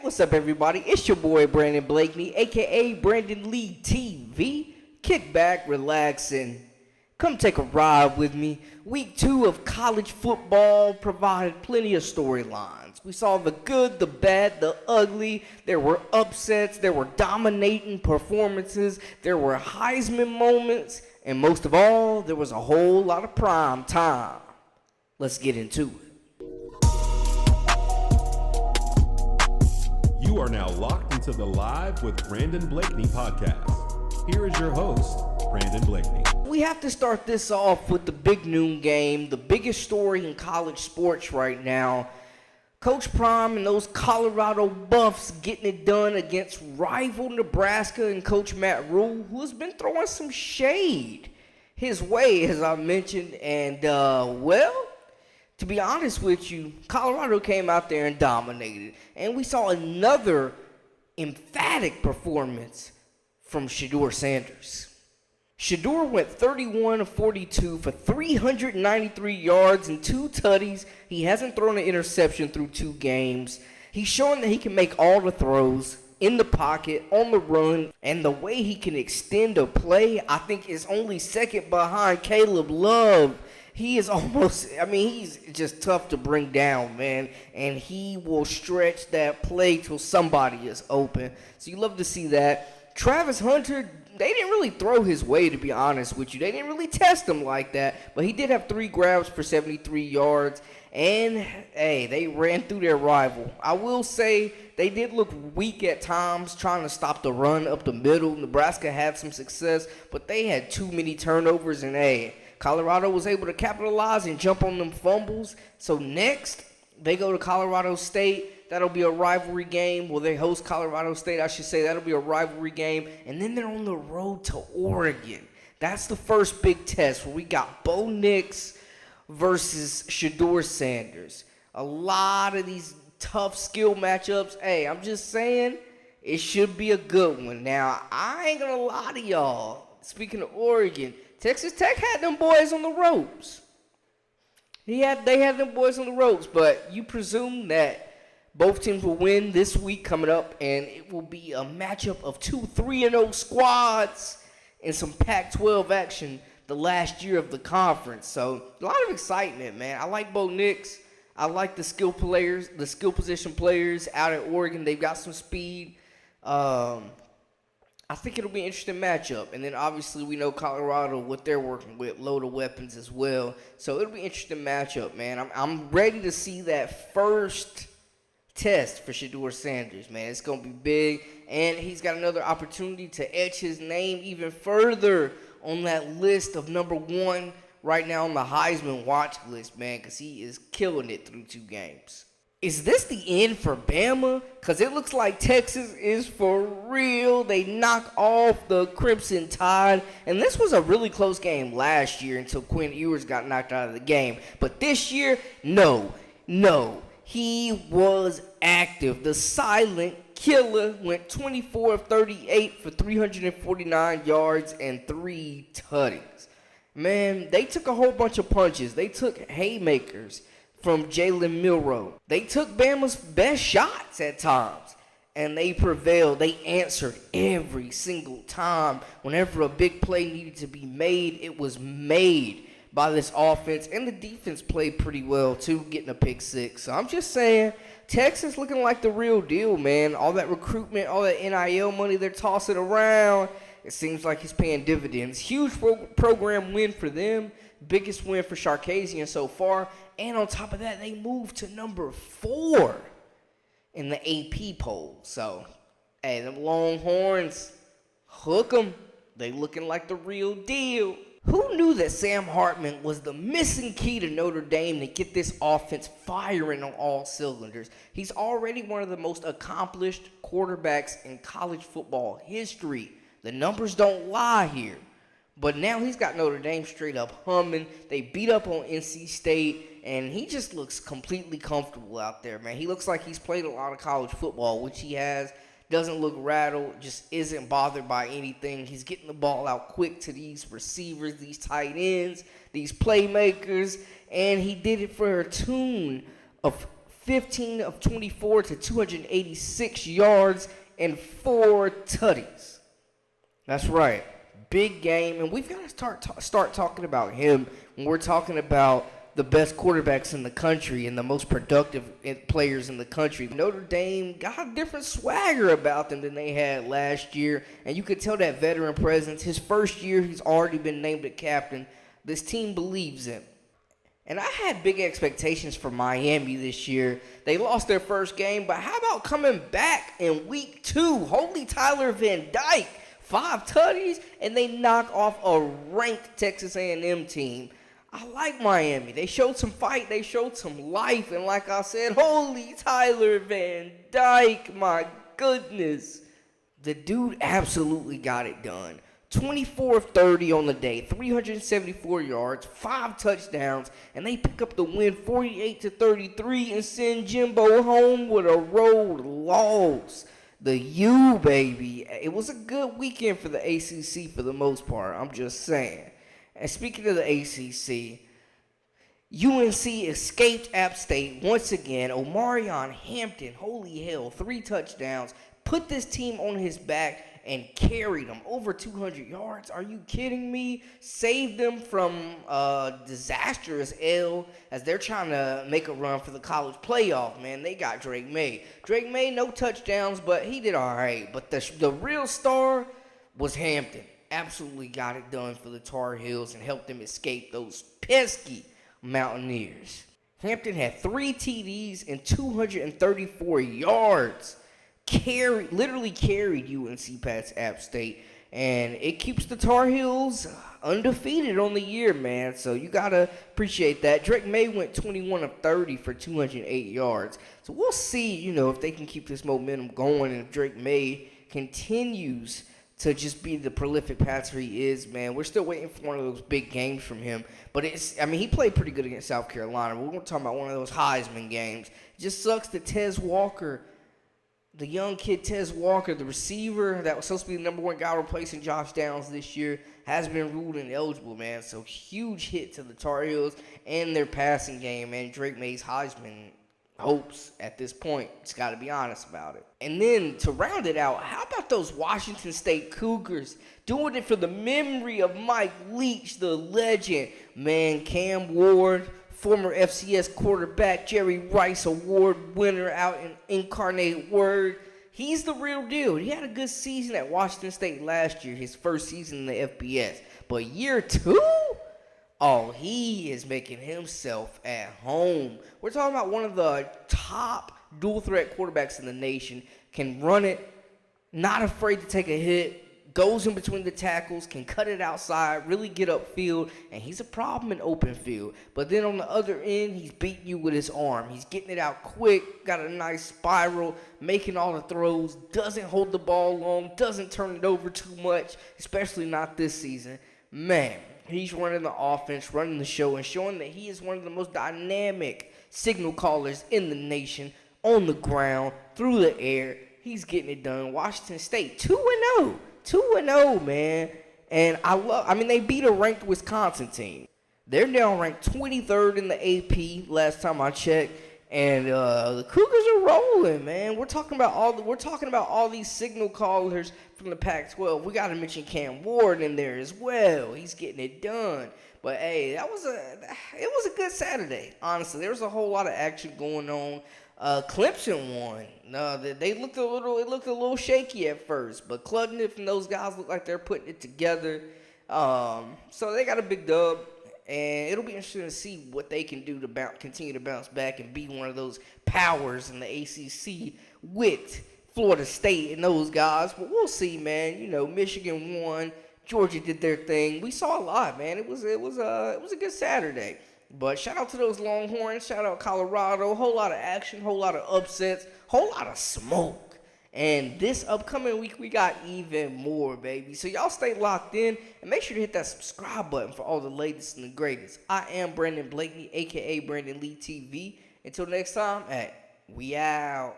What's up, everybody? It's your boy Brandon Blakeney, aka Brandon Lee TV. Kick back, relax, and come take a ride with me. Week 2 of college football provided plenty of storylines. We saw the good, the bad, the ugly. There were upsets, there were dominating performances, there were Heisman moments, and most of all, there was a whole lot of prime time. Let's get into it. You are now locked into the Live with Brandon Blakeney podcast. Here is your host, Brandon Blakeney. We have to start this off with the big noon game, the biggest story in college sports right now. Coach Prime and those Colorado Buffs getting it done against rival Nebraska and Coach Matt Rule, who has been throwing some shade his way, as I mentioned. And, to be honest with you, Colorado came out there and dominated. And we saw another emphatic performance from Shedeur Sanders. Shedeur went 31 of 42 for 393 yards and 2 tutties. He hasn't thrown an interception through 2 games. He's showing that he can make all the throws in the pocket, on the run, and the way he can extend a play, I think, is only second behind Caleb Love. He is he's just tough to bring down, man. And he will stretch that play till somebody is open. So you love to see that. Travis Hunter, they didn't really throw his way, to be honest with you. They didn't really test him like that. But he did have 3 grabs for 73 yards. And, hey, they ran through their rival. I will say they did look weak at times trying to stop the run up the middle. Nebraska had some success, but they had too many turnovers. And, hey, Colorado was able to capitalize and jump on them fumbles. So next, they go to Colorado State. That'll be a rivalry game. Well, they host Colorado State, I should say. That'll be a rivalry game. And then they're on the road to Oregon. That's the first big test where we got Bo Nix versus Shedeur Sanders. A lot of these tough skill matchups. Hey, I'm just saying it should be a good one. Now, I ain't going to lie to y'all. Speaking of Oregon, Texas Tech had them boys on the ropes. They had them boys on the ropes, but you presume that both teams will win this week coming up, and it will be a matchup of 2 3-0 squads and some Pac-12 action the last year of the conference. So a lot of excitement, man. I like Bo Nix. I like the skill position players out at Oregon. They've got some speed. I think it'll be an interesting matchup. And then obviously we know Colorado, what they're working with, loaded weapons as well. So it'll be an interesting matchup, man. I'm ready to see that first test for Shedeur Sanders, man. It's going to be big. And he's got another opportunity to etch his name even further on that list of number 1 right now on the Heisman watch list, man, because he is killing it through 2 games. Is this the end for Bama? Because it looks like Texas is for real. They knock off the Crimson Tide. And this was a really close game last year until Quinn Ewers got knocked out of the game. But this year, no. He was active. The silent killer went 24 of 38 for 349 yards and 3 tutties. Man, they took a whole bunch of punches. They took haymakers from Jalen Milroe. They took Bama's best shots at times, and they prevailed. They answered every single time. Whenever a big play needed to be made, it was made by this offense, and the defense played pretty well too, getting a pick 6. So I'm just saying, Texas looking like the real deal, man. All that recruitment, all that NIL money they're tossing around, it seems like it's paying dividends. Huge program win for them. Biggest win for Sarkisian so far. And on top of that, they moved to number 4 in the AP poll. So, hey, them Longhorns, hook them. They looking like the real deal. Who knew that Sam Hartman was the missing key to Notre Dame to get this offense firing on all cylinders? He's already one of the most accomplished quarterbacks in college football history. The numbers don't lie here. But now he's got Notre Dame straight up humming. They beat up on NC State, and he just looks completely comfortable out there, man. He looks like he's played a lot of college football, which he has. Doesn't look rattled, just isn't bothered by anything. He's getting the ball out quick to these receivers, these tight ends, these playmakers, and he did it for a tune of 15 of 24 to 286 yards and 4 tutties. That's right. Big game, and we've got to start talking about him when we're talking about the best quarterbacks in the country and the most productive players in the country. Notre Dame got a different swagger about them than they had last year, and you could tell that veteran presence. His first year, he's already been named a captain. This team believes him. And I had big expectations for Miami this year. They lost their first game, but how about coming back in week 2? Holy Tyler Van Dyke, 5 tutties, and they knock off a ranked Texas A&M team. I like Miami. They showed some fight. They showed some life. And like I said, holy Tyler Van Dyke, my goodness. The dude absolutely got it done. 24 of 30 on the day, 374 yards, 5 touchdowns, and they pick up the win 48-33 and send Jimbo home with a road loss. The U, baby. It was a good weekend for the ACC for the most part. I'm just saying. And speaking of the ACC, UNC escaped App State once again. Omarion Hampton, holy hell, 3 touchdowns, put this team on his back and carried them over 200 yards. Are you kidding me? Saved them from a disastrous L as they're trying to make a run for the college playoff, man. They got Drake May. Drake May, no touchdowns, but he did all right. But the real star was Hampton. Absolutely got it done for the Tar Heels and helped them escape those pesky Mountaineers. Hampton had 3 TDs and 234 yards. Literally carried UNC past App State, and it keeps the Tar Heels undefeated on the year, man. So you gotta appreciate that. Drake May went 21 of 30 for 208 yards. So we'll see, if they can keep this momentum going, and if Drake May continues to just be the prolific passer he is, man. We're still waiting for one of those big games from him. But he played pretty good against South Carolina. We're going to talk about one of those Heisman games. It just sucks that Tez Walker, the young kid Tez Walker, the receiver that was supposed to be the number 1 guy replacing Josh Downs this year, has been ruled ineligible, man. So huge hit to the Tar Heels and their passing game, man. Drake May's Heisman hopes at this point. Just got to be honest about it. And then to round it out, how about those Washington State Cougars doing it for the memory of Mike Leach, the legend? Man, Cam Ward, former FCS quarterback, Jerry Rice Award winner out in Incarnate Word. He's the real deal. He had a good season at Washington State last year, his first season in the FBS. But year 2? Oh, he is making himself at home. We're talking about one of the top dual-threat quarterbacks in the nation. Can run it, not afraid to take a hit, goes in between the tackles, can cut it outside, really get upfield, and he's a problem in open field. But then on the other end, he's beating you with his arm. He's getting it out quick, got a nice spiral, making all the throws, doesn't hold the ball long, doesn't turn it over too much, especially not this season. Man, he's running the offense, running the show, and showing that he is one of the most dynamic signal callers in the nation, on the ground, through the air. He's getting it done. Washington State, 2-0. 2-0, man. And they beat a ranked Wisconsin team. They're now ranked 23rd in the AP last time I checked. And the Cougars are rolling, man. We're talking about all these signal callers from the Pac-12. We got to mention Cam Ward in there as well. He's getting it done. But hey, it was a good Saturday. Honestly, there was a whole lot of action going on. Clemson won. It looked a little shaky at first, but Kludnick and those guys look like they're putting it together. So they got a big dub. And it'll be interesting to see what they can do to continue to bounce back and be one of those powers in the ACC with Florida State and those guys. But we'll see, man. Michigan won. Georgia did their thing. We saw a lot, man. It was a good Saturday. But shout out to those Longhorns. Shout out Colorado. Whole lot of action. Whole lot of upsets. Whole lot of smoke. And this upcoming week, we got even more, baby. So y'all stay locked in and make sure to hit that subscribe button for all the latest and the greatest. I am Brandon Blakeney, a.k.a. Brandon Lee TV. Until next time, we out.